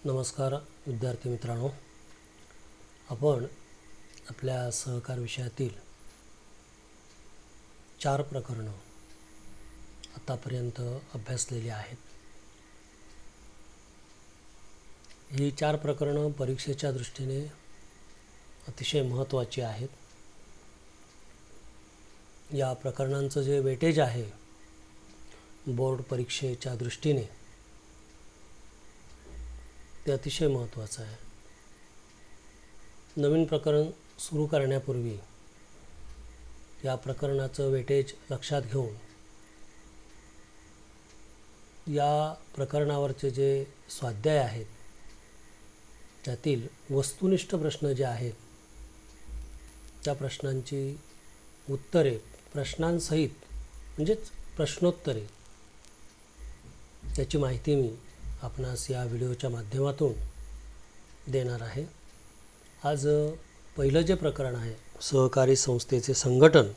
नमस्कार विद्यार्थी मित्रांनो, आपण आपल्या सहकार विषयातील 4 प्रकरणं आतापर्यंत अभ्यासलेली आहेत. ही 4 प्रकरणं परीक्षेच्या दृष्टीने अतिशय महत्त्वाची आहेत. या प्रकरणांचं जे वेटेज आहे बोर्ड परीक्षेच्या दृष्टीने ते अतिशय महत्त्वाचं आहे. नवीन प्रकरण सुरू करण्यापूर्वी या प्रकरणाचं वेटेज लक्षात घेऊन या प्रकरणावरचे जे स्वाध्याय आहेत त्यातील वस्तुनिष्ठ प्रश्न जे आहेत त्या प्रश्नांची उत्तरे प्रश्नांसहित म्हणजेच प्रश्नोत्तरे त्याची माहिती मी आपणास या व्हिडिओच्या माध्यमातून देणार आहे. आज पहिलं जे प्रकरण आहे सहकारी संस्थेचे संघटन,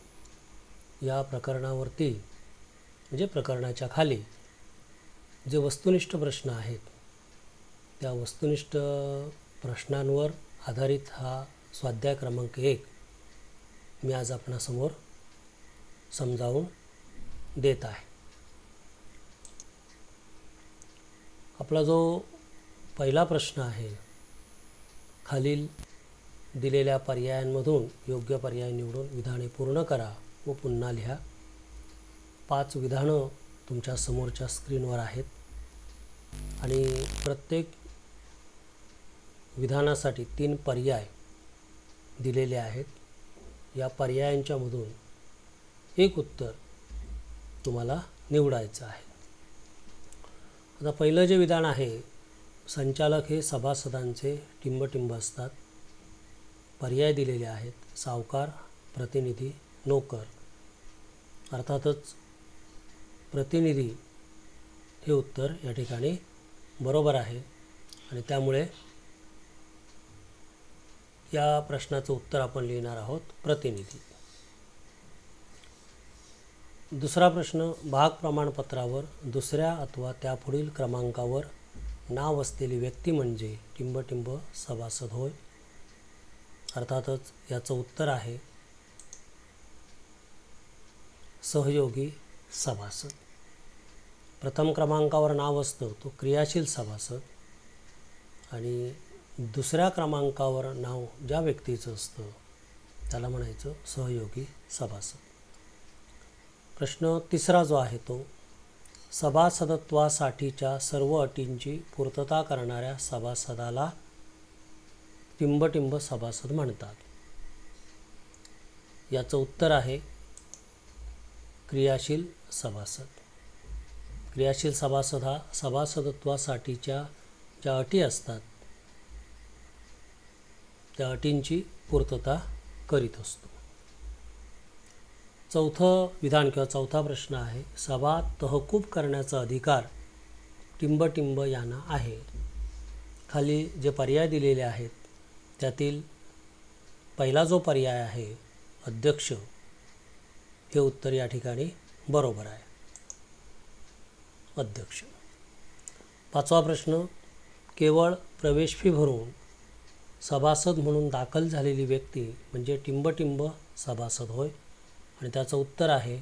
या प्रकरणावरती म्हणजे प्रकरणाच्या खाली जे वस्तुनिष्ठ प्रश्न आहेत त्या वस्तुनिष्ठ प्रश्नांवर आधारित हा स्वाध्याय क्रमांक 1 मी आज आपणासमोर समजावून देत आहे. आपला जो पहिला प्रश्न आहे, खालील दिलेल्या पर्यायांमधून योग्य पर्याय निवडून विधाने पूर्ण करा व पुन्हा लिहा. 5 विधानं तुमच्या समोरच्या स्क्रीनवर आहेत आणि प्रत्येक विधानासाठी 3 पर्याय दिलेले आहेत. या पर्यायांच्यामधून एक उत्तर तुम्हाला निवडायचं आहे. आता पहिलं जे विधान आहे, संचालक हे सभासदांचे टिंबटिंब असतात. पर्याय दिलेले आहेत: सावकार, प्रतिनिधी, नोकर. अर्थातच प्रतिनिधी हे उत्तर या ठिकाणी बरोबर आहे आणि त्यामुळे या प्रश्नाचं उत्तर आपण लिहिणार आहोत प्रतिनिधी. दुसरा प्रश्न, भाग प्रमाणपत्रावर दुसऱ्या अथवा त्यापुढील क्रमांकावर नाव असलेली व्यक्ती म्हणजे टिंबटिंब सभासद होय. अर्थातच याचं उत्तर आहे सहयोगी सभासद. प्रथम क्रमांकावर नाव असतं तो क्रियाशील सभासद आणि दुसऱ्या क्रमांकावर नाव ज्या व्यक्तीचं असतं त्याला म्हणायचं सहयोगी सभासद. प्रश्न तिसरा जो आहे तो, सभासदत्वासाठीच्या सर्व अटींची पूर्तता करणाऱ्या सभासदाला टिंबटिंब सभासद म्हणतात. याचं उत्तर आहे क्रियाशील सभासद. क्रियाशील सभासद हा सभासदत्वासाठीच्या ज्या अटी असतात त्या अटींची पूर्तता करीत असतो. चौथं विधान किंवा चौथा प्रश्न आहे, सभा तहकूब करण्याचा अधिकार टिंबटिंब यांना आहे. खाली जे पर्याय दिलेले आहेत त्यातील पहिला जो पर्याय आहे अध्यक्ष, हे उत्तर या ठिकाणी बरोबर आहे, अध्यक्ष. पाचवा प्रश्न, केवळ प्रवेश फी भरून सभासद म्हणून दाखल झालेली व्यक्ती म्हणजे टिंबटिंब सभासद होय आणि त्याचं उत्तर आहे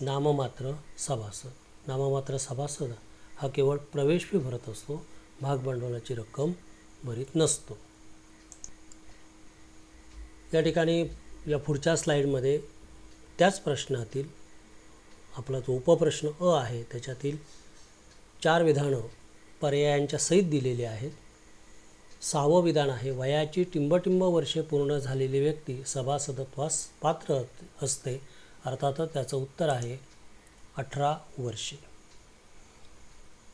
नाममात्र सभासद. नाममात्र सभासद हा केवळ प्रवेश फी भरत असतो, भागभांडवलाची रक्कम भरीत नसतो. या ठिकाणी या पुढच्या स्लाईडमध्ये त्याच प्रश्नातील आपला जो उपप्रश्न अ आहे त्याच्यातील 4 विधानं पर्यायांच्या सहित दिलेली आहेत. 6वं विधान आहे, वयाची टिंबटिंब वर्षे पूर्ण झालेली व्यक्ती सभासदत्वास पात्र असते. अर्थातच त्याचं उत्तर आहे 18 वर्षे.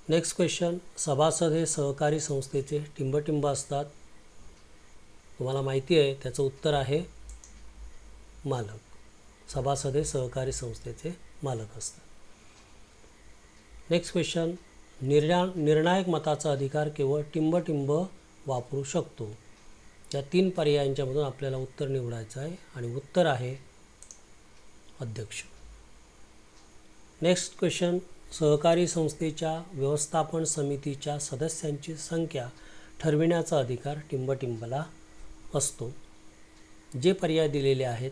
नेक्स्ट क्वेश्चन, सभासद हे सहकारी संस्थेचे टिंबटिंब असतात. तुम्हाला माहिती आहे त्याचं उत्तर आहे मालक. सभासद हे सहकारी संस्थेचे मालक असतात. नेक्स्ट क्वेश्चन, निर्णायक मताचा अधिकार केवळ टिंबटिंब वापरू शकतो. या 3 पर्यायांच्या मधून आपल्याला उत्तर निवडायचं आहे आणि उत्तर आहे अध्यक्ष. नेक्स्ट क्वेश्चन, सहकारी संस्थेच्या व्यवस्थापन समितीच्या सदस्यांची संख्या ठरविण्याचा अधिकार टिंबटिंबला असतो. जे पर्याय दिलेले आहेत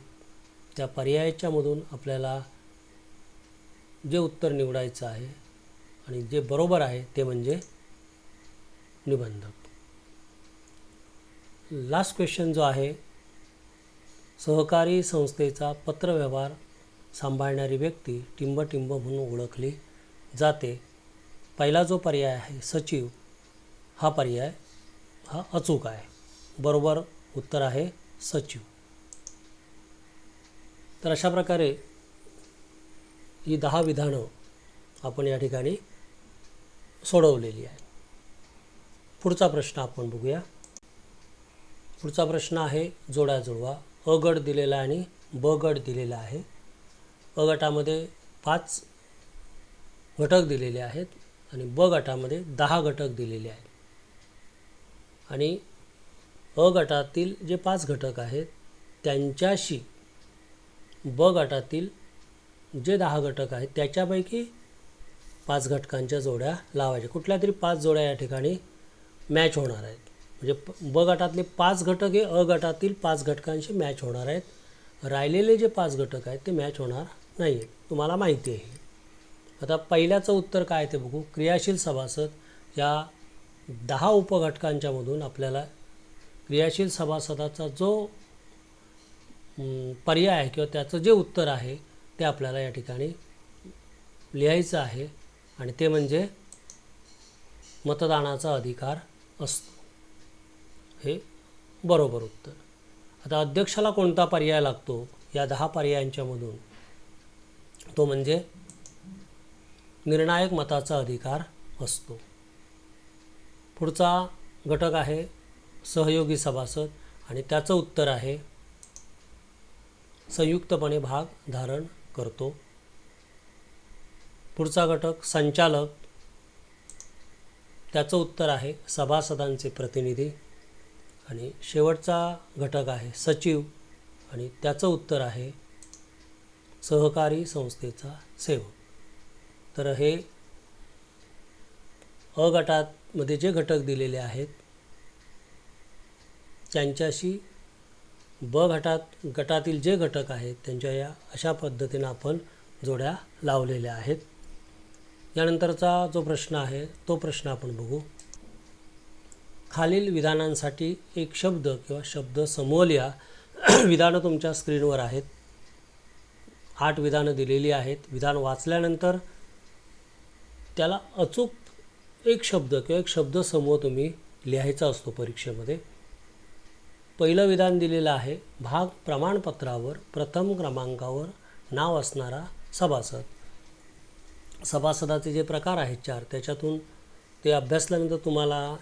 त्या पर्यायाच्यामधून आपल्याला जे उत्तर निवडायचं आहे आणि जे बरोबर आहे ते म्हणजे निबंधक. लास्ट क्वेश्चन जो आहे, सहकारी संस्थेचा पत्रव्यवहार सांभाळणारी व्यक्ती टिंबटिंब म्हणून ओळखली जाते. पहिला जो पर्याय आहे सचिव, हा पर्याय हा अचूक आहे. बरोबर उत्तर आहे सचिव. तर अशा प्रकारे ही 10 विधानं आपण या ठिकाणी सोडवलेली आहे. पुढचा प्रश्न आपण बघूया. पुढचा प्रश्न आहे जोड्या जुळवा. अ गट दिलेला आणि ब गट दिलेला आहे. अ गटामध्ये 5 घटक दिलेले आहेत आणि ब गटामध्ये 10 घटक दिलेले आहेत. आणि अ गटातील जे 5 घटक आहेत त्यांच्याशी ब गटातील जे 10 घटक आहेत त्याच्यापैकी 5 घटकांच्या जोड्या लावायच्या. कुठल्या तरी 5 जोड्या या ठिकाणी मॅच होणार आहेत. म्हणजे ब गटातले 5 घटक हे अ गटातील 5 घटकांशी मॅच होणार आहेत. राहिलेले जे 5 घटक आहेत ते मॅच होणार नाही आहेत, तुम्हाला माहिती आहे. आता पहिल्याचं उत्तर काय ते बघू. क्रियाशील सभासद या 10 उपघटकांच्या मधून आपल्याला क्रियाशील सभासदाचा जो पर्याय आहे किंवा त्याचं जे उत्तर आहे ते आपल्याला या ठिकाणी लिहायचं आहे आणि ते म्हणजे मतदानाचा अधिकार असतो. हे बरोबर उत्तर. आता अध्यक्षाला कोणता पर्याय लागतो या 10 पर्यायांच्या मधून, तो म्हणजे निर्णायक मताचा अधिकार असतो. पुढचा घटक आहे सहयोगी सभासद आणि त्याचं उत्तर आहे संयुक्तपणे भाग धारण करतो. पुढचा घटक संचालक, त्याचं उत्तर आहे सभासदांचे प्रतिनिधी. आणि शेवटचा घटक आहे सचिव आणि त्याचं उत्तर आहे सहकारी संस्थेचा सेवक. तर हे अ गटामध्ये जे घटक दिलेले आहेत त्यांच्याशी ब गटातील जे घटक आहेत त्यांच्या या अशा पद्धतीनं आपण जोड्या लावलेल्या आहेत. यानंतरचा जो प्रश्न आहे तो प्रश्न आपण बघू. खालील विधानांसाठी एक शब्द किंवा शब्द समूह लिहा. विधानं तुमच्या स्क्रीनवर आहेत. 8 विधानं दिलेली आहेत. विधान वाचल्यानंतर त्याला अचूक एक शब्द किंवा एक शब्द समूह तुम्ही लिहायचा असतो परीक्षेमध्ये. पहिलं विधान दिलेलं आहे, भाग प्रमाणपत्रावर प्रथम क्रमांकावर नाव असणारा सभासद. सभासदाचे जे प्रकार आहेत 4, त्याच्यातून ते अभ्यासल्यानंतर तुम्हाला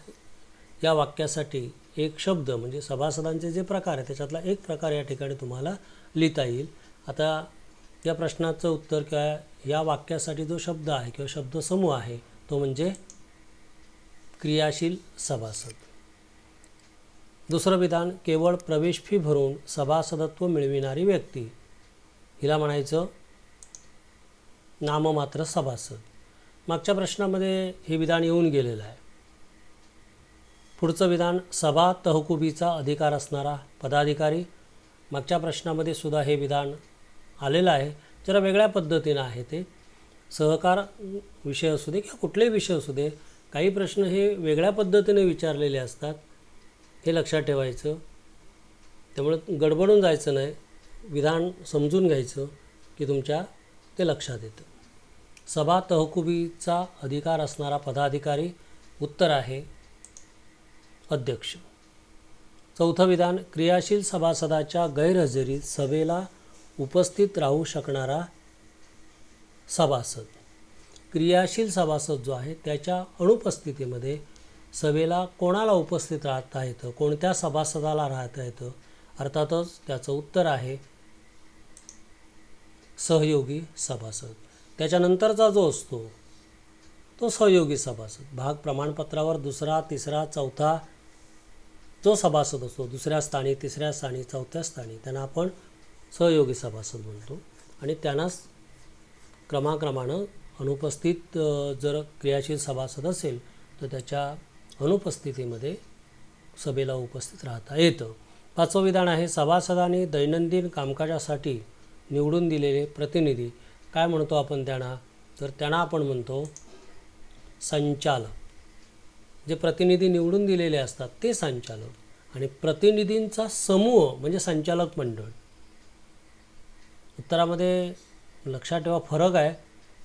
या वाक्यासाठी एक शब्द म्हणजे सभासदांचे जे प्रकार आहे त्याच्यातला एक प्रकार या ठिकाणी तुम्हाला लिहिता येईल. आता या प्रश्नाचं उत्तर किंवा या वाक्यासाठी जो शब्द आहे किंवा शब्दसमूह आहे तो म्हणजे क्रियाशील सभासद. दुसरं विधान, केवळ प्रवेश फी भरून सभासदत्व मिळविणारी व्यक्ती, हिला म्हणायचं नाममात्र सभासद. मागच्या प्रश्नामध्ये हे विधान येऊन गेलेलं आहे. पुढचं विधान, सभा तहकुबीचा अधिकार असणारा पदाधिकारी. मागच्या प्रश्नामध्ये सुद्धा हे विधान आलेलं आहे. जरा वेगळ्या पद्धतीनं आहे ते. सहकार विषय असू दे किंवा कुठलेही विषय असू दे, काही प्रश्न हे वेगळ्या पद्धतीने विचारलेले असतात, हे लक्षात ठेवायचं. त्यामुळे गडबडून जायचं नाही, विधान समजून घ्यायचं की तुमच्या ते लक्षात येतं. सभा तहकुबीचा अधिकार असणारा पदाधिकारी, उत्तर आहे अध्यक्ष. चौथं विधान, क्रियाशील सभासदाच्या गैरहजेरीत सभेला उपस्थित राहू शकणारा सभासद. क्रियाशील सभासद जो आहे त्याच्या अनुपस्थितीमध्ये सभेला कोणाला उपस्थित राहता येतं, कोणत्या सभासदाला राहता येतं, अर्थातच त्याचं उत्तर आहे सहयोगी सभासद. त्याच्यानंतरचा जो असतो तो सहयोगी सभासद. भाग प्रमाणपत्रावर दुसरा, तिसरा, चौथा जो सभासद असतो, दुसऱ्या स्थानी, तिसऱ्या स्थानी, चौथ्या स्थानी, त्यांना आपण सहयोगी सभासद म्हणतो आणि त्यांनाच क्रमाक्रमानं अनुपस्थित जर क्रियाशील सभासद असेल तर त्याच्या अनुपस्थितीमध्ये सभेला उपस्थित राहता येतं. 5वं विधान आहे, सभासदांनी दैनंदिन कामकाजासाठी निवडून दिलेले प्रतिनिधी काय म्हणतो आपण त्यांना, तर त्यांना आपण म्हणतो संचालक. जे प्रतिनिधी निवडून दिलेले असतात ते संचालक आणि प्रतिनिधींचा समूह म्हणजे संचालक मंडळ. उत्तरामध्ये लक्षात ठेवा फरक आहे.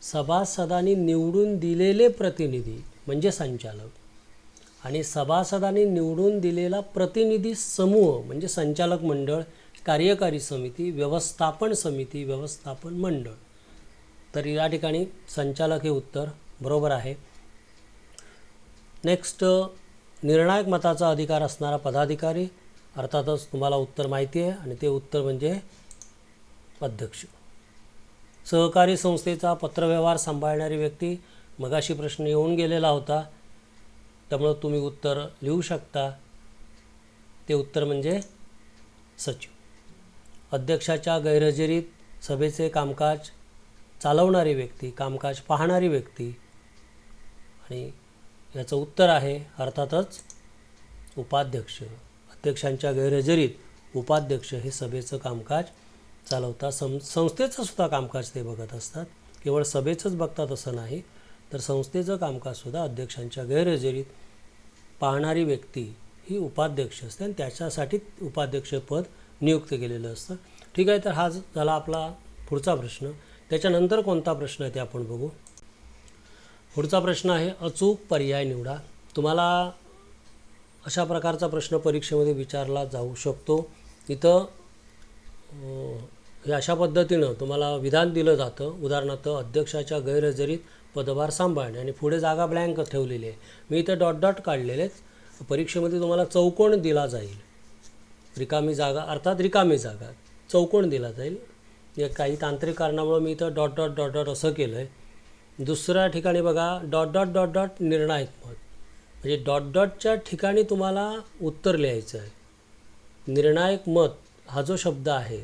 सभासदांनी निवडून दिलेले प्रतिनिधी म्हणजे संचालक आणि सभासदांनी निवडून दिलेला प्रतिनिधी समूह म्हणजे संचालक मंडळ, कार्यकारी समिती, व्यवस्थापन समिती, व्यवस्थापन मंडळ. तर या ठिकाणी संचालक हे उत्तर बरोबर आहे. नेक्स्ट, निर्णायक मताचा अधिकार असणारा पदाधिकारी. अर्थातच तुम्हाला उत्तर माहिती आहे आणि ते उत्तर म्हणजे अध्यक्ष. सहकारी संस्थेचा पत्रव्यवहार सांभाळणारी व्यक्ती. मगाशी प्रश्न येऊन गेलेला होता त्यामुळं तुम्ही उत्तर लिहू शकता. ते उत्तर म्हणजे सचिव. अध्यक्षाच्या गैरहजेरीत सभेचे कामकाज चालवणारी व्यक्ती, कामकाज पाहणारी व्यक्ती आणि याचं उत्तर आहे अर्थातच उपाध्यक्ष. अध्यक्षांच्या गैरहजेरीत उपाध्यक्ष हे सभेचं कामकाज चालवतात. संस्थेचं सुद्धा कामकाज ते बघत असतात. केवळ सभेचंच बघतात असं नाही, तर संस्थेचं कामकाजसुद्धा अध्यक्षांच्या गैरहजेरीत पाहणारी व्यक्ती ही उपाध्यक्ष असते आणि त्याच्यासाठी उपाध्यक्षपद नियुक्त केलेलं असतं. ठीक आहे, तर हा झाला आपला पुढचा प्रश्न. त्याच्यानंतर कोणता प्रश्न आहे ते आपण बघू. पुढचा प्रश्न आहे, अचूक पर्याय निवडा. तुम्हाला अशा प्रकारचा प्रश्न परीक्षेमध्ये विचारला जाऊ शकतो. इथं हे अशा पद्धतीनं तुम्हाला विधान दिलं जातं. उदाहरणार्थ, अध्यक्षाच्या गैरहजेरीत पदभार सांभाळणे आणि पुढे जागा ब्लँक ठेवलेली आहे. मी इथं डॉट डॉट काढलेले आहेत. परीक्षेमध्ये तुम्हाला चौकोन दिला जाईल. रिकामी जागा अर्थात रिकामी जागा चौकोन दिला जाईल. या काही तांत्रिक कारणामुळे मी इथं डॉट डॉट डॉट डॉट असं केलं आहे. दुसऱ्या ठिकाणी बघा डॉट डॉट डॉट डॉट निर्णायक मत, म्हणजे डॉट डॉटच्या ठिकाणी तुम्हाला उत्तर लिहायचं आहे. निर्णायक मत हा जो शब्द आहे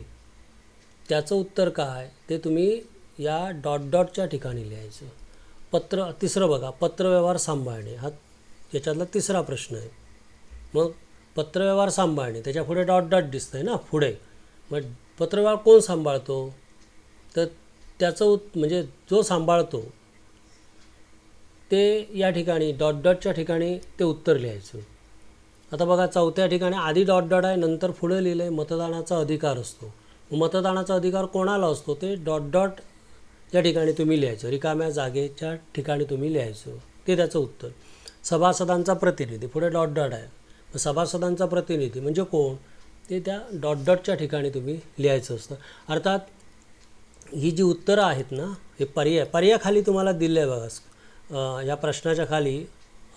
त्याचं उत्तर काय ते तुम्ही या डॉट डॉटच्या ठिकाणी लिहायचं. तिसरं बघा, पत्रव्यवहार सांभाळणे हा याच्यातला तिसरा प्रश्न आहे. मग पत्रव्यवहार सांभाळणे त्याच्या पुढे डॉट डॉट दिसतं आहे ना पुढे. मग पत्रव्यवहार कोण सांभाळतो, तर त्याचं म्हणजे जो सांभाळतो ते या ठिकाणी डॉट डॉटच्या ठिकाणी ते उत्तर लिहायचं. आता बघा चौथ्या ठिकाणी आधी डॉट डॉट आहे, नंतर पुढे लिहिलं आहे मतदानाचा अधिकार असतो. मतदानाचा अधिकार कोणाला असतो ते डॉट डॉट या ठिकाणी तुम्ही लिहायचं. रिकाम्या जागेच्या ठिकाणी तुम्ही लिहायचं. ते त्याचं उत्तर. सभासदांचा प्रतिनिधी पुढे डॉट डॉट आहे. मग सभासदांचा प्रतिनिधी म्हणजे कोण ते त्या डॉट डॉटच्या ठिकाणी तुम्ही लिहायचं असतं. अर्थात ही जी उत्तरं आहेत ना हे पर्याय खाली तुम्हाला दिले आहे बघा. या प्रश्नाच्या खाली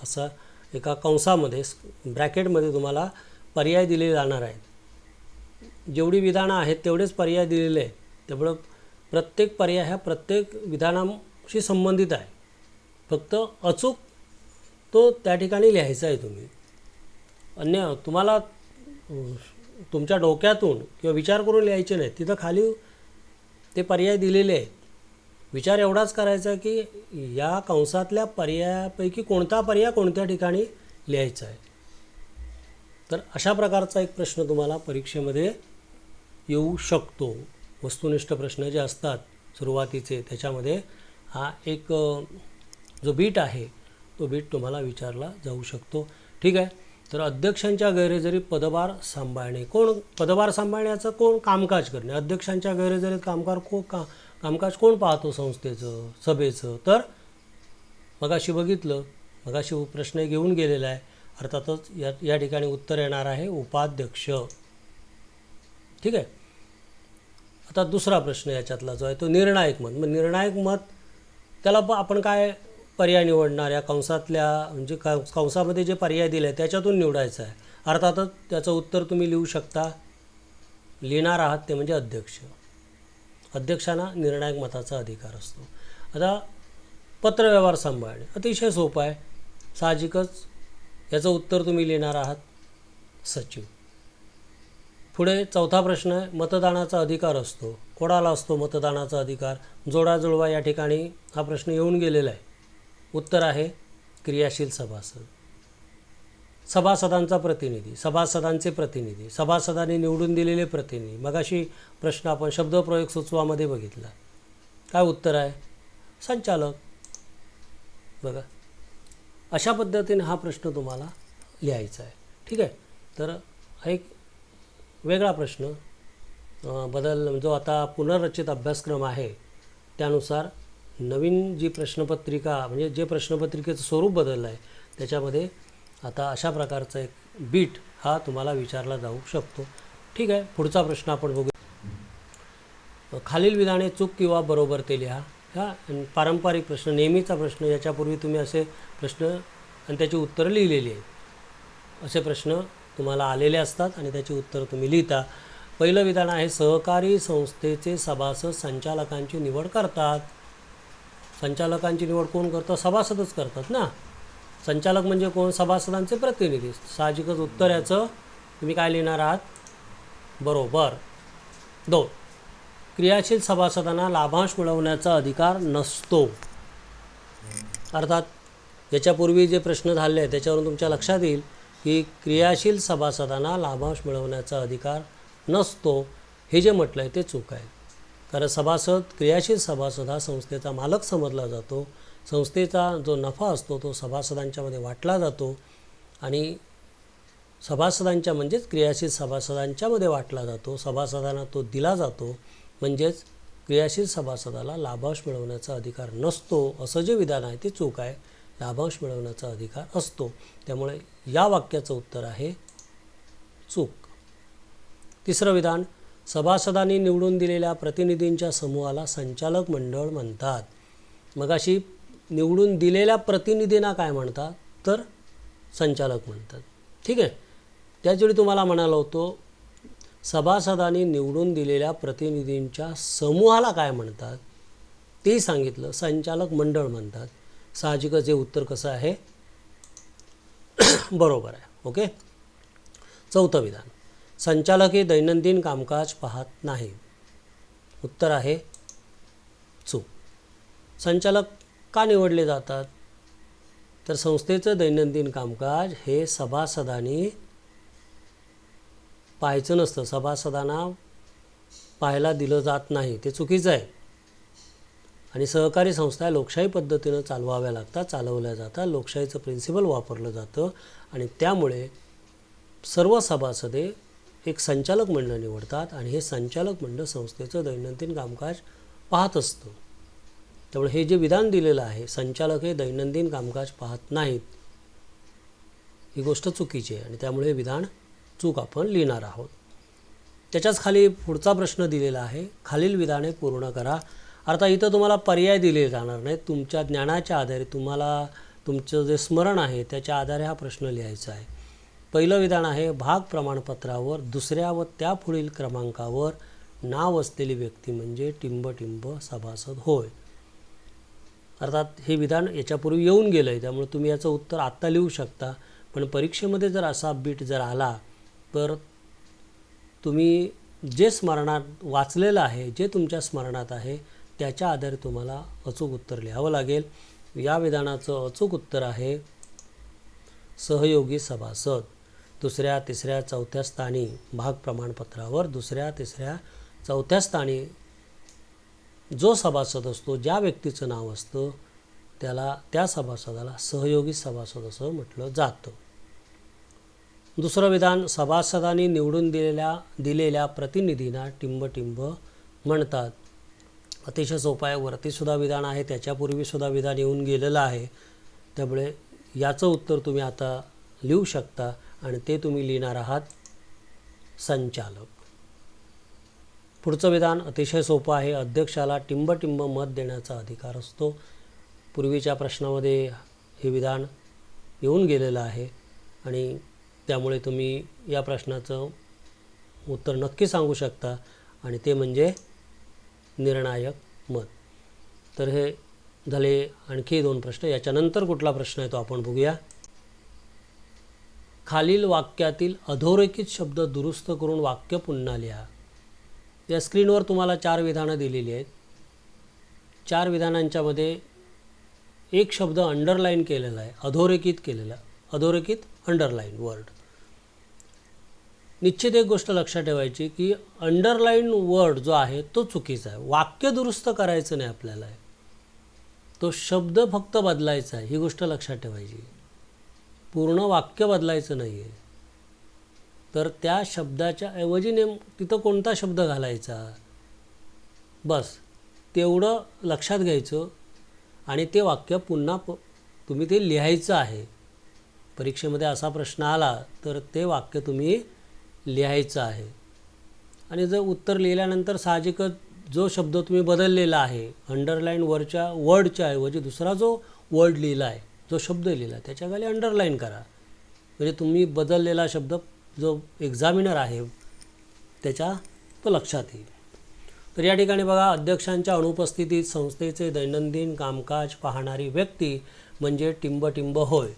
असा एका कंसामध्ये ब्रॅकेटमध्ये तुम्हाला पर्याय दिले जाणार आहेत. जेवढी विधानं आहेत तेवढेच पर्याय दिलेले आहेत. त्यामुळं प्रत्येक पर्याय ह्या प्रत्येक विधानाशी संबंधित आहे. फक्त अचूक तो त्या ठिकाणी लिहायचा आहे तुम्ही. अन्य तुम्हाला तुमच्या डोक्यातून किंवा विचार करून लिहायचे नाही. तिथं खाली ते पर्याय दिलेले आहेत. विचार एवढाच करायचा की या कंसातल्या पर्यायापैकी कोणता पर्याय कोणत्या ठिकाणी लिहायचा आहे. तर अशा प्रकारचा एक प्रश्न तुम्हाला परीक्षेमध्ये येऊ शकतो. वस्तुनिष्ठ प्रश्न जे असतात सुरुवातीचे त्याच्यामध्ये हा एक जो बीट आहे तो बीट तुम्हाला विचारला जाऊ शकतो. ठीक आहे, तर अध्यक्षांच्या गैरहजेरीत पदभार सांभाळणे. पदभार सांभाळण्याचं कोण कामकाज करणे. अध्यक्षांच्या गैरहजेरीत कामकाज कोण पाहतो संस्थेचं सभेचं, तर मगाशी बघितलं मगाशी प्रश्न घेऊन गेलेला आहे. अर्थातच या ठिकाणी उत्तर येणार आहे उपाध्यक्ष. ठीक आहे, आता दुसरा प्रश्न याच्यातला जो आहे तो निर्णायक मत. मग निर्णायक मत त्याला आपण काय पर्याय निवडणार. या कंसातल्या म्हणजे कंसामध्ये जे पर्याय दिले आहे त्याच्यातून निवडायचं आहे. अर्थातच त्याचं उत्तर तुम्ही लिहू शकता. लिहिणार आहात ते म्हणजे अध्यक्ष. अध्यक्षांना निर्णायक मताचा अधिकार असतो. आता पत्रव्यवहार सांभाळणे अतिशय सोपं आहे. साहजिकच याचं उत्तर तुम्ही लिहिणार आहात सचिव. पुढे चौथा प्रश्न आहे मतदानाचा अधिकार असतो कोणाला असतो मतदानाचा अधिकार? जोडाजुळवा या ठिकाणी हा प्रश्न येऊन गेलेला आहे. उत्तर आहे क्रियाशील सभासद. सभासदांचा प्रतिनिधी, सभासदांचे प्रतिनिधी, सभासदांनी निवडून दिलेले प्रतिनिधी. मगाशी प्रश्न आपण शब्दप्रयोग सुचवामध्ये बघितला. काय उत्तर आहे? संचालक. बघा, अशा पद्धतीने हा प्रश्न तुम्हाला लिहायचा आहे. ठीक आहे. तर हा एक वेगळा प्रश्न बदल जो आता पुनर्रचित अभ्यासक्रम आहे त्यानुसार नवीन जी प्रश्नपत्रिका म्हणजे जे प्रश्नपत्रिकेचं स्वरूप बदललं आहे त्याच्यामध्ये आता अशा प्रकारचा एक बीट हा तुम्हाला विचारला जाऊ शकतो. ठीक आहे. पुढचा प्रश्न आपण बघू. खालील विधाने चूक किंवा बरोबर ते लिहा. हा पारंपरिक प्रश्न, नेहमीचा प्रश्न. याच्यापूर्वी तुम्ही असे प्रश्न आणि त्याची उत्तरं लिहिलेली आहेत. असे प्रश्न तुम्हाला आलेले असतात आणि त्याची उत्तरं तुम्ही लिहिता. पहिलं विधान आहे सहकारी संस्थेचे सभासद संचालकांची निवड करतात. संचालकांची निवड कोण करतं? सभासदच करतात ना. संचालक म्हणजे कोण? सभासदांचे प्रतिनिधी. साहजिकच उत्तर याचं तुम्ही काय लिहिणार आहात? बरोबर. 2. क्रियाशील सभासदांना लाभांश मिळवण्याचा अधिकार नसतो. अर्थात याच्यापूर्वी जे प्रश्न झाले आहेत त्याच्यावरून तुमच्या लक्षात येईल की क्रियाशील सभासदांना लाभांश मिळवण्याचा अधिकार नसतो. हे जे म्हटलं आहे ते चूक आहे. कारण क्रियाशील सभासद हा संस्थेचा मालक समजला जातो. संस्थेचा जो नफा असतो तो सभासदांच्यामध्ये वाटला जातो आणि सभासदांच्या म्हणजेच क्रियाशील सभासदांच्यामध्ये वाटला जातो. सभासदांना तो दिला जातो. म्हणजेच क्रियाशील सभासदाला लाभांश मिळवण्याचा अधिकार नसतो असं जे विधान आहे ते चूक आहे. लाभांश मिळवण्याचा अधिकार असतो. त्यामुळे या वाक्याचं उत्तर आहे चूक. तिसरं विधान, सभासदांनी निवडून दिलेल्या प्रतिनिधींच्या समूहाला संचालक मंडळ म्हणतात. मगाशी निवडून दिलेल्या प्रतिनिधींना काय म्हणतात? तर संचालक म्हणतात. ठीक आहे. त्याचवेळी तुम्हाला म्हणालो होतो सभासदांनी निवडून दिलेल्या प्रतिनिधींच्या समूहाला काय म्हणतात तेही सांगितलं. संचालक मंडळ म्हणतात. साहजिकच हे उत्तर कसं आहे? बरोबर आहे. ओके. चौथं विधान, संचालक हे दैनंदिन कामकाज पाहत नाही. उत्तर आहे चूक. संचालक का निवडले जातात? तर संस्थेचं दैनंदिन कामकाज हे सभासदांनी पाहायचं नसतं. सभासदांना पाहायला दिलं जात नाही. ते चुकीचं आहे. आणि सहकारी संस्था लोकशाही पद्धतीनं चालवाव्या लागतात, चालवल्या जातात. लोकशाहीचं प्रिन्सिपल वापरलं जातं आणि त्यामुळे सर्व सभासदे एक संचालक मंडळ निवडतात आणि हे संचालक मंडळ संस्थेचं दैनंदिन कामकाज पाहत असतं. त्यामुळे हे जे विधान दिलेलं आहे संचालक हे दैनंदिन कामकाज पाहत नाहीत ही गोष्ट चुकीची आहे आणि त्यामुळे हे विधान चूक आपण लिहिणार आहोत. त्याच्याच खाली पुढचा प्रश्न दिलेला आहे, खालील विधाने पूर्ण करा. अर्थात इथं तुम्हाला पर्याय दिले जाणार नाहीत. तुमच्या ज्ञानाच्या आधारे तुम्हाला तुमचं जे स्मरण आहे त्याच्या आधारे हा प्रश्न लिहायचा आहे. पहिलं विधान आहे, भाग प्रमाणपत्रावर दुसऱ्या व त्यापुढील क्रमांकावर नाव असलेली व्यक्ती म्हणजे टिंब सभासद होय. अर्थात हे विधान याच्यापूर्वी येऊन गेलं आहे त्यामुळे तुम्ही याचं उत्तर आत्ता लिहू शकता. पण परीक्षेमध्ये जर असा बीट जर आला तर तुम्ही जे स्मरणात वाचलेलं आहे, जे तुमच्या स्मरणात आहे त्याच्या आधारे तुम्हाला अचूक उत्तर लिहावं लागेल. या विधानाचं अचूक उत्तर आहे सहयोगी सभासद. दुसऱ्या तिसऱ्या चौथ्या स्थानी भाग प्रमाणपत्रावर दुसऱ्या तिसऱ्या चौथ्या स्थानी जो सभासद असतो, ज्या व्यक्तीचं नाव असतं त्या सभासदाला सहयोगी सभासद असं म्हटलं जातं. दुसरं विधान, सभासदांनी निवडून दिलेल्या प्रतिनिधींना टिंब म्हणतात. अतिशय सोपं आहे. वरतीसुद्धा विधान आहे, त्याच्यापूर्वीसुद्धा विधान येऊन गेलेलं आहे. त्यामुळे याचं उत्तर तुम्ही आता लिहू शकता आणि ते तुम्ही लिहिणार आहात संचालक. पुढचं विधान अतिशय सोपं आहे. अध्यक्षाला टिंब मत देण्याचा अधिकार असतो. पूर्वीच्या प्रश्नामध्ये हे विधान येऊन गेलेलं आहे आणि त्यामुळे तुम्ही या प्रश्नाचं उत्तर नक्की सांगू शकता आणि ते म्हणजे निर्णायक मत. तर हे झाले आणखी 2 प्रश्न. याच्यानंतर कुठला प्रश्न आहे तो आपण बघूया. खालील वाक्यातील अधोरेखित शब्द दुरुस्त करून वाक्य पुन्हा लिहा. या स्क्रीनवर तुम्हाला 4 विधानं दिलेली आहेत. 4 विधानांच्यामध्ये एक शब्द अंडरलाईन केलेला आहे, अधोरेखित केलेला, अधोरेखित अंडरलाईन वर्ड. निश्चित एक गोष्ट लक्षात ठेवायची की अंडरलाईन वर्ड जो आहे तो चुकीचा आहे. वाक्य दुरुस्त करायचं नाही आपल्याला, तो शब्द फक्त बदलायचा आहे, ही गोष्ट लक्षात ठेवायची. पूर्ण वाक्य बदलायचं नाही आहे. तर त्या शब्दाच्या ऐवजी तिथं कोणता शब्द घालायचा, बस तेवढं लक्षात घ्यायचं आणि ते वाक्य पुन्हा तुम्ही ते लिहायचं आहे. परीक्षेमध्ये असा प्रश्न आला तर ते वाक्य तुम्ही लिहायचं आहे. आणि जर उत्तर लिहिल्यानंतर साहजिकच जो शब्द तुम्ही बदललेला आहे, अंडरलाईन वर्डच्या ऐवजी दुसरा जो वर्ड लिहिला आहे, जो शब्द लिहिला आहे त्याच्या खाली अंडरलाईन करा. म्हणजे तुम्ही बदललेला शब्द जो एक्झामिनर आहे त्याच्या तो लक्षात येईल. तर या ठिकाणी बघा, अध्यक्षांच्या अनुपस्थितीत संस्थेचे दैनंदिन कामकाज पाहणारी व्यक्ती म्हणजे टिंब होय,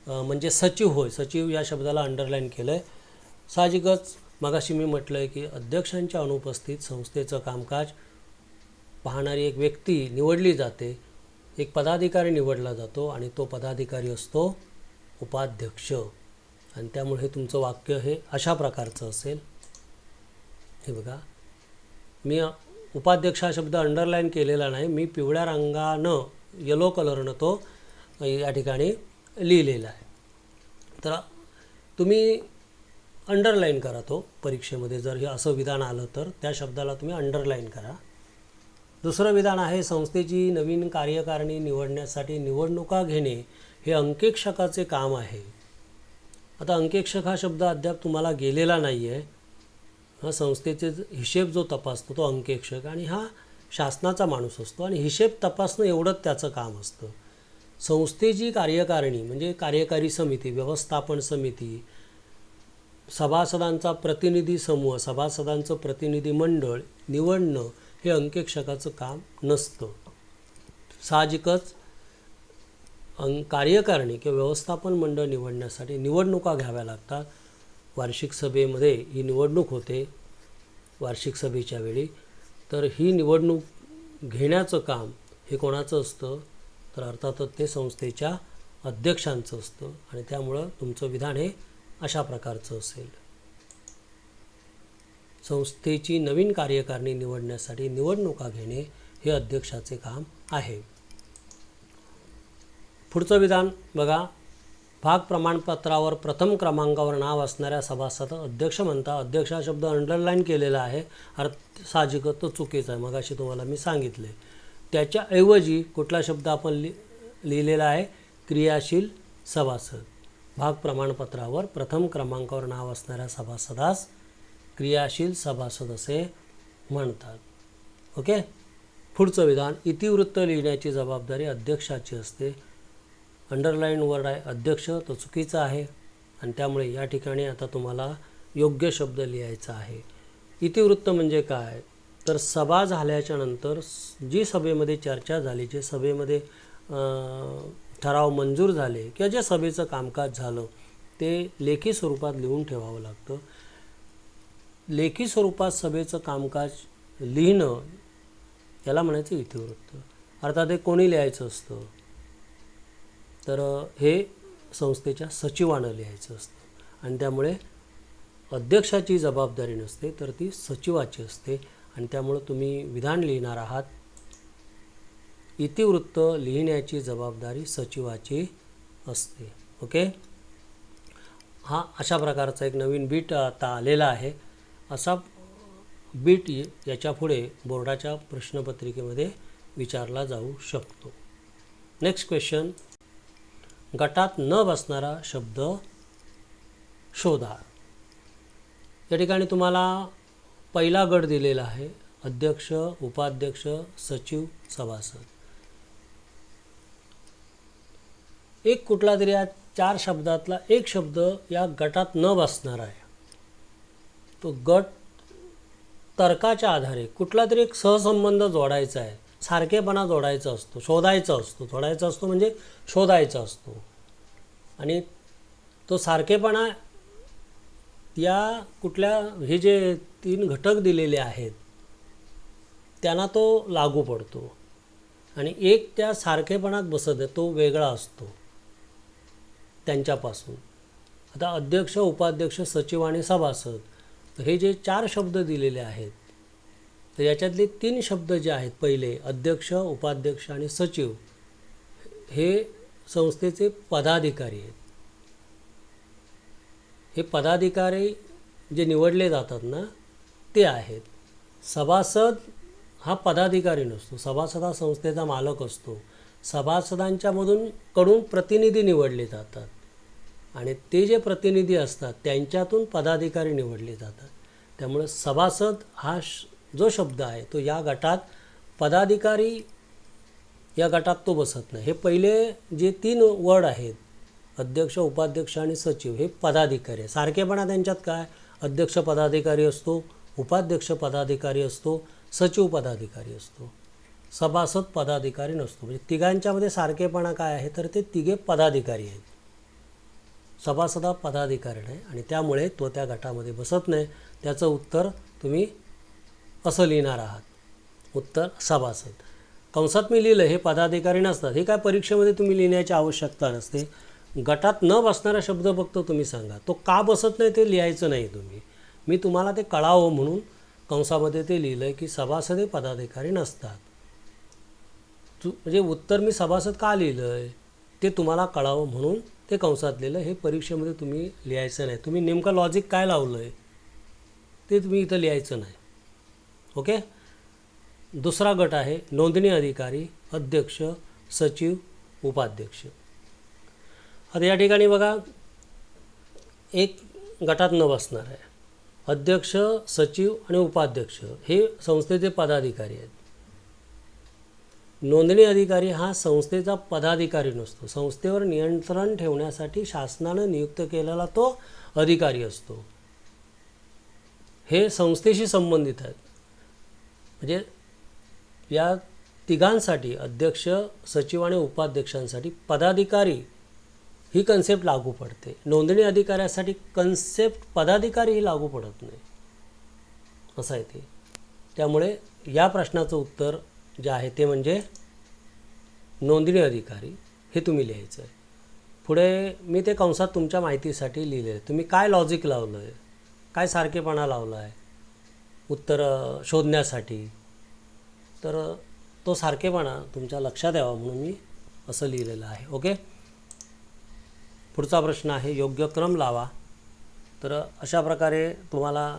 म्हणजे सचिव होय. सचिव या शब्दाला अंडरलाईन केलं आहे. साहजिकच मगाशी मी म्हटलं आहे की अध्यक्षांच्या अनुपस्थित संस्थेचं कामकाज पाहणारी एक व्यक्ती निवडली जाते, एक पदाधिकारी निवडला जातो आणि तो पदाधिकारी असतो उपाध्यक्ष. आणि त्यामुळे तुमचं वाक्य हे अशा प्रकारचं असेल. हे बघा, मी उपाध्यक्ष हा शब्द अंडरलाईन केलेला नाही, मी पिवळ्या रंगानं येलो कलरनं तो या ठिकाणी लिहिलेला आहे. तर तुम्ही अंडरलाईन करा तो. परीक्षेमध्ये जर हे असं विधान आलं तर त्या शब्दाला तुम्ही अंडरलाईन करा. दुसरं विधान आहे, संस्थेची नवीन कार्यकारिणी निवडण्यासाठी निवडणुका घेणे हे अंकेक्षकाचे काम आहे. आता अंकेक्षक हा शब्द अद्याप तुम्हाला गेलेला नाही आहे. हा संस्थेचे हिशेब जो तपासतो तो अंकेक्षक, आणि हा शासनाचा माणूस असतो आणि हिशेब तपासणं एवढंच त्याचं काम असतं. संस्थेची कार्यकारिणी म्हणजे कार्यकारी समिती, व्यवस्थापन समिती, सभासदांचा प्रतिनिधी समूह, सभासदांचं प्रतिनिधी मंडळ निवडणं हे अंकेक्षकाचं काम नसतं. साहजिकच कार्यकारिणी किंवा व्यवस्थापन मंडळ निवडण्यासाठी निवडणुका घ्याव्या लागतात. वार्षिक सभेमध्ये ही निवडणूक होते वार्षिक सभेच्या वेळी. तर ही निवडणूक घेण्याचं काम हे कोणाचं असतं, तर अर्थातच ते संस्थेच्या अध्यक्षांचं असतं. आणि त्यामुळं तुमचं विधान हे अशा प्रकारचं असेल, संस्थेची नवीन कार्यकारिणी निवडण्यासाठी निवडणुका घेणे हे अध्यक्षाचे काम आहे. पुढचं विधान बघा, भाग प्रमाणपत्रावर प्रथम क्रमांकावर नाव असणाऱ्या सभासद अध्यक्ष म्हणतात. अध्यक्ष हा शब्द अंडरलाईन केलेला आहे, साहजिकच तो चुकीचा आहे, मगाशी तुम्हाला मी सांगितले. त्याच्याऐवजी कुठला शब्द आपण लिहिलेला आहे, क्रियाशील सभासद. भाग प्रमाणपत्रावर प्रथम क्रमांकावर नाव असणाऱ्या सभासदास क्रियाशील सभासद असे म्हणतात. ओके. पुढचं विधान, इतिवृत्त लिहिण्याची जबाबदारी अध्यक्षाची असते. अंडरलाईन वर्ड आहे अध्यक्ष, तो चुकीचा आहे आणि त्यामुळे या ठिकाणी आता तुम्हाला योग्य शब्द लिहायचा आहे. इतिवृत्त म्हणजे काय, तर सभा झाल्याच्या नंतर जी सभेमध्ये चर्चा झाली, जे सभेमध्ये ठराव मंजूर झाले किंवा जे सभेचं कामकाज झालं ते लेखी स्वरूपात लिहून ठेवावं लागतं. लेखी स्वरूपात सभेचं कामकाज लिहिणं याला म्हणायचं इतिवृत्त. अर्थात हे कोणी लिहायचं असतं, तर हे संस्थेच्या सचिवानं लिहायचं असतं आणि त्यामुळे अध्यक्षाची जबाबदारी नसते तर ती सचिवाची असते. आणि त्यामुळं तुम्ही विधान लिहिणार आहात, इतिवृत्त लिहिण्याची जबाबदारी सचिवाची असते. ओके. हा अशा प्रकारचा एक नवीन बीट आता आलेला आहे. असा बीट याच्या पुढे बोर्डाच्या प्रश्नपत्रिकेमध्ये विचारला जाऊ शकतो. नेक्स्ट क्वेश्चन, गटात न बसणारा शब्द शोधा. या ठिकाणी तुम्हाला पहिला गट दिलेला आहे, अध्यक्ष, उपाध्यक्ष, सचिव, सभासद. एक कुठला तरी या 4 शब्दातला एक शब्द या गटात न बसणार आहे. तो गट तर्काच्या आधारे कुठला तरी एक सहसंबंध जोडायचा आहे, सारखेपणा जोडायचा असतो, जोडायचा असतो म्हणजे शोधायचा असतो. आणि तो सारखेपणा या कुठल्या हे जे 3 घटक दिलेले आहेत त्यांना तो लागू पडतो आणि एक त्या सारखेपणात बसत आहे तो वेगळा असतो त्यांच्यापासून. आता अध्यक्ष, उपाध्यक्ष, सचिव आणि सभासद हे जे 4 शब्द दिलेले आहेत तर याच्यातले 3 शब्द जे आहेत, पहिले अध्यक्ष, उपाध्यक्ष आणि सचिव, हे संस्थेचे पदाधिकारी आहेत. हे पदाधिकारी जे निवडले जातात ना ते आहेत. सभासद हा पदाधिकारी नसतो. सभासद हा संस्थेचा मालक असतो. सभासदांच्याकडून प्रतिनिधी निवडले जातात आणि ते जे प्रतिनिधी असतात त्यांच्यातून पदाधिकारी निवडले जातात. त्यामुळे सभासद हा जो शब्द आहे तो या गटात, पदाधिकारी या गटात तो बसत नाही. हे पहिले जे 3 वर्ड आहेत, अध्यक्ष, उपाध्यक्ष आणि सचिव, हे पदाधिकारी आहे. सारखेपणा त्यांच्यात काय, अध्यक्ष पदाधिकारी असतो, उपाध्यक्ष पदाधिकारी असतो, सचिव पदाधिकारी असतो, सभासद पदाधिकारी नसतो. म्हणजे तिघांच्यामध्ये सारखेपणा काय आहे तर ते तिघे पदाधिकारी आहेत. सभासद हा पदाधिकारी नाही आणि त्यामुळे तो त्या गटामध्ये बसत नाही. त्याचं उत्तर तुम्ही असं लिहिणार आहात, उत्तर सभासद. कंसात मी लिहिलं हे पदाधिकारी नसतात. हे काय परीक्षेमध्ये तुम्ही लिहिण्याची आवश्यकता नसते. गटात न बसणारा शब्द फक्त तुम्ही सांगा, तो का बसत नाही ते लिहायचं नाही तुम्ही. मी तुम्हाला ते कळावं म्हणून कंसामध्ये ते लिहिलं आहे की सभासद हे पदाधिकारी नसतात. म्हणजे उत्तर मी सभासद का लिहिलं आहे ते तुम्हाला कळावं म्हणून ते कंसात लिहिलं. हे परीक्षेमध्ये तुम्ही लिहायचं नाही. तुम्ही नेमकं लॉजिक काय लावलं आहे ते तुम्ही इथं लिहायचं नाही. ओके. दुसरा गट आहे नोंदणी अधिकारी, अध्यक्ष, सचिव, उपाध्यक्ष. आता या ठिकाणी बघा, एक गटात न बसणार आहे. अध्यक्ष, सचिव आणि उपाध्यक्ष हे संस्थेचे पदाधिकारी आहेत. नोंदणी अधिकारी हा संस्थेचा पदाधिकारी नसतो. संस्थेवर नियंत्रण ठेवण्यासाठी शासनानं नियुक्त केलेला तो अधिकारी असतो. हे संस्थेशी संबंधित आहेत. म्हणजे या तिघांसाठी, अध्यक्ष, सचिव आणि उपाध्यक्षांसाठी पदाधिकारी ही कन्सेप्ट लागू पडते. नोंदणी अधिकाऱ्यासाठी कन्सेप्ट पदाधिकारी ही लागू पडत नाही, असं आहे ते. त्यामुळे या प्रश्नाचं उत्तर जे आहे ते म्हणजे नोंदणी अधिकारी हे तुम्ही लिहायचं आहे. पुढे मी ते कंसात तुमच्या माहितीसाठी लिहिलेलं आहे. तुम्ही काय लॉजिक लावलं आहे, काय सारखेपणा लावला आहे उत्तर शोधण्यासाठी, तर तो सारखेपणा तुमच्या लक्षात यावा म्हणून मी असं लिहिलेलं आहे. ओके. पुढचा प्रश्न आहे योग्य क्रम लावा. तर अशा प्रकारे तुम्हाला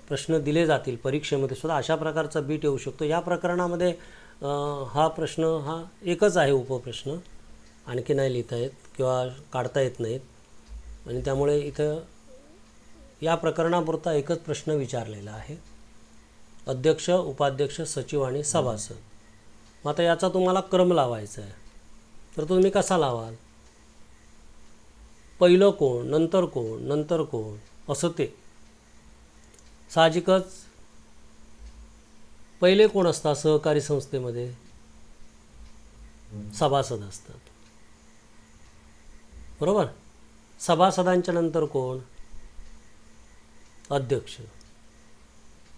प्रश्न दिले जातील परीक्षेमध्ये सुद्धा. अशा प्रकारचा बीट येऊ शकतो. या प्रकरणामध्ये हा प्रश्न हा एकच आहे उपप्रश्न, आणखी नाही लिहिता येत किंवा काढता येत नाहीत आणि त्यामुळे इथं या प्रकरणापुरता एकच प्रश्न विचारलेला आहे, अध्यक्ष, उपाध्यक्ष, सचिव आणि सभासद. मग आता याचा तुम्हाला क्रम लावायचा आहे. तर तुम्ही कसा लावाल, पहिलं कोण, नंतर कोण, नंतर कोण, असं ते. साहजिकच पहिले कोण असतात सहकारी संस्थेमध्ये, सभासद असतात, बरोबर. सभासदांच्या नंतर कोण, अध्यक्ष.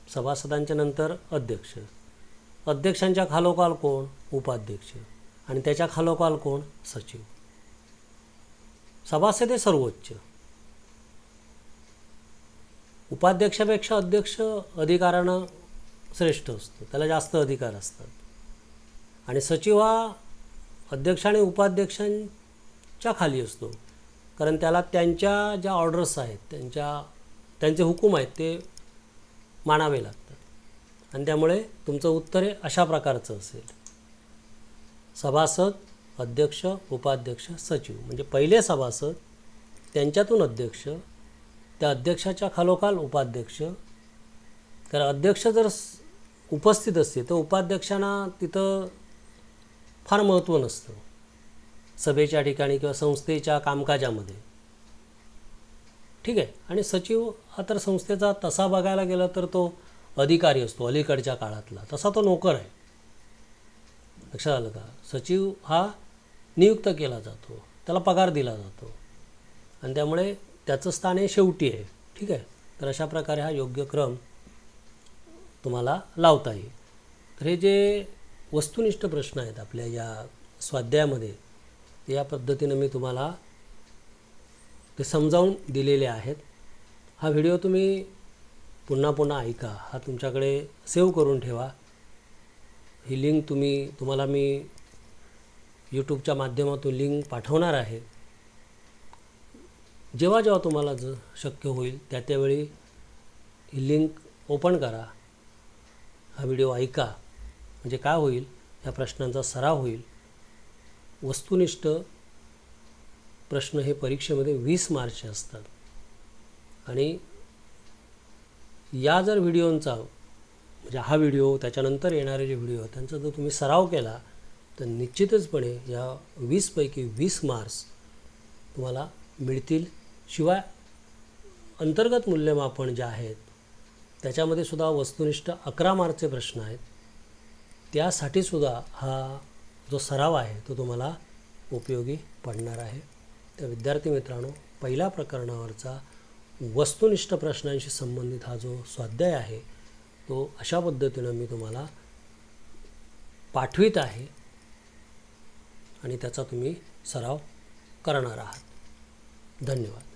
सभासदांच्या नंतर अध्यक्ष. अध्यक्षांच्या खालोखाल कोण, उपाध्यक्ष. आणि त्याच्या खालोखाल कोण, सचिव. सभासद हे सर्वोच्च. उपाध्यक्षापेक्षा अध्यक्ष अधिकारानं श्रेष्ठ असतो, त्याला जास्त अधिकार असतात. आणि सचिव हा अध्यक्ष आणि उपाध्यक्षांच्या खाली असतो, कारण त्याला त्यांच्या ज्या ऑर्डर्स आहेत, त्यांचे हुकूम आहेत ते मानावे लागतात. आणि त्यामुळे तुमचं उत्तर हे अशा प्रकारचं असेल, सभासद, अध्यक्ष, उपाध्यक्ष, सचिव. म्हणजे पहिले सभासद, त्यांच्यातून अध्यक्ष, त्या अध्यक्षाच्या खालोखाल उपाध्यक्ष. कारण अध्यक्ष जर उपस्थित असते तर उपाध्यक्षांना तिथं फार महत्त्व नसतं सभेच्या ठिकाणी किंवा संस्थेच्या कामकाजामध्ये, ठीक आहे. आणि सचिव हा तर संस्थेचा तसा बघायला गेला तर तो अधिकारी असतो अलीकडच्या काळातला, तसा तो नोकर आहे. लक्षात आलं का. सचिव हा नियुक्त केला जातो, त्याला पगार दिला जातो आणि त्यामुळे त्याचं स्थान हे शेवटी आहे, ठीक आहे. तर अशा प्रकारे हा योग्य क्रम तुम्हाला लावता येईल. तर हे जे वस्तुनिष्ठ प्रश्न आहेत आपल्या या स्वाध्यायामध्ये, ते या पद्धतीनं मी तुम्हाला ते समजावून दिलेले आहेत. हा व्हिडिओ तुम्ही पुन्हा पुन्हा ऐका, हा तुमच्याकडे सेव्ह करून ठेवा. ही लिंक तुम्हाला मी यूट्यूबच्या माध्यमातून लिंक पाठवणार आहे. जेव्हा जेव्हा तुम्हाला शक्य होईल त्यावेळी ही लिंक ओपन करा, हा व्हिडिओ ऐका. म्हणजे काय होईल, या प्रश्नांचा सराव होईल. वस्तुनिष्ठ प्रश्न हे परीक्षेमध्ये 20 मार्कचे असतात आणि या जर व्हिडिओंचा म्हणजे हा व्हिडिओ त्याच्यानंतर येणारे जे व्हिडिओ त्यांचा जर तुम्ही सराव केला तर निश्चितचपणे या 20 पैकी 20 मार्क्स तुम्हाला मिळतील. शिवाय अंतर्गत मूल्यमापन जे आहेत त्याच्यामध्ये सुद्धा वस्तुनिष्ठ 11 मार्कचे प्रश्न आहेत. त्यासाठी सुद्धा हा जो सराव आहे तो तुम्हाला उपयोगी पडणार आहे. तर विद्यार्थी मित्रांनो, पहिल्या प्रकरणावरचा वस्तुनिष्ठ प्रश्नांशी संबंधित हा जो स्वाध्याय आहे तो अशा पद्धतीनं मी तुम्हाला पाठवित आहे आणि त्याचा तुम्ही सराव करणार आहात. धन्यवाद.